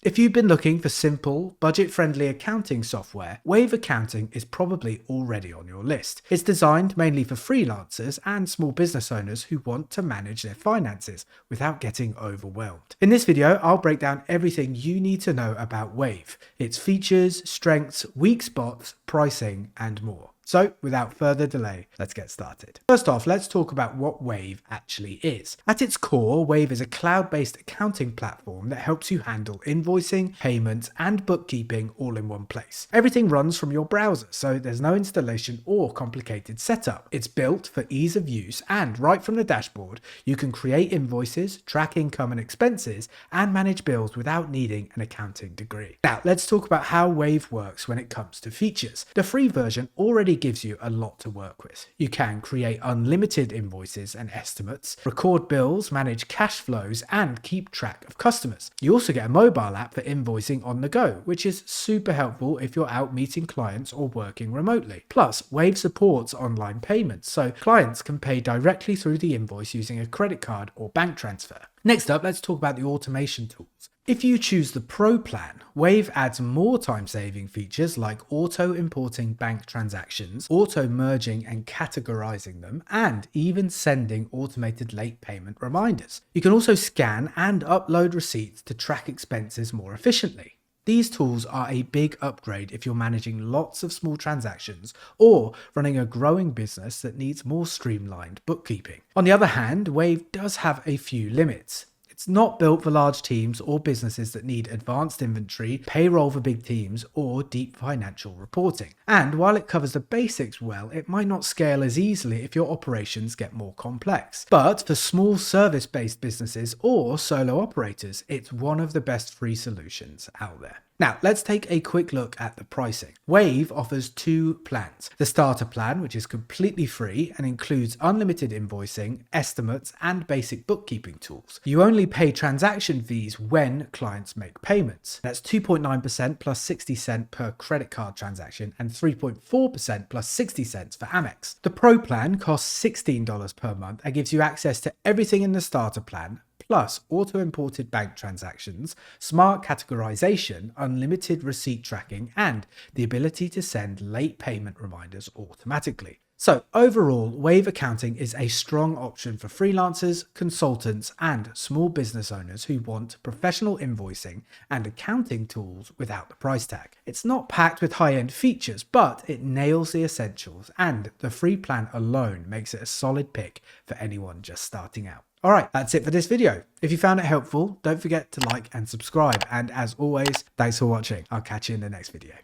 If you've been looking for simple, budget-friendly accounting software, Wave Accounting is probably already on your list. It's designed mainly for freelancers and small business owners who want to manage their finances without getting overwhelmed. In this video, I'll break down everything you need to know about Wave, its features, strengths, weak spots, pricing, and more. So, without further delay, let's get started. First off, let's talk about what Wave actually is. At its core, Wave is a cloud-based accounting platform that helps you handle invoicing, payments, and bookkeeping all in one place. Everything runs from your browser, so there's no installation or complicated setup. It's built for ease of use, and right from the dashboard, you can create invoices, track income and expenses, and manage bills without needing an accounting degree. Now, let's talk about how Wave works when it comes to features. The free version already gives you a lot to work with. You can create unlimited invoices and estimates, record bills, manage cash flows, and keep track of customers. You also get a mobile app for invoicing on the go, which is super helpful if you're out meeting clients or working remotely. Plus, Wave supports online payments, so clients can pay directly through the invoice using a credit card or bank transfer. Next up, let's talk about the automation tools. If you choose the Pro plan, Wave adds more time-saving features like auto-importing bank transactions, auto-merging and categorizing them, and even sending automated late payment reminders. You can also scan and upload receipts to track expenses more efficiently. These tools are a big upgrade if you're managing lots of small transactions or running a growing business that needs more streamlined bookkeeping. On the other hand, Wave does have a few limits. It's not built for large teams or businesses that need advanced inventory, payroll for big teams, or deep financial reporting. And while it covers the basics well, it might not scale as easily if your operations get more complex. But for small service-based businesses or solo operators, it's one of the best free solutions out there. Now, let's take a quick look at the pricing. Wave offers two plans. The starter plan, which is completely free and includes unlimited invoicing, estimates, and basic bookkeeping tools. You only pay transaction fees when clients make payments. That's 2.9% plus 60 cents per credit card transaction and 3.4% plus 60 cents for Amex. The Pro plan costs $16 per month and gives you access to everything in the starter plan, plus auto-imported bank transactions, smart categorization, unlimited receipt tracking, and the ability to send late payment reminders automatically. So overall, Wave Accounting is a strong option for freelancers, consultants, and small business owners who want professional invoicing and accounting tools without the price tag. It's not packed with high-end features, but it nails the essentials, and the free plan alone makes it a solid pick for anyone just starting out. Alright, that's it for this video. If you found it helpful, don't forget to like and subscribe. And as always, thanks for watching. I'll catch you in the next video.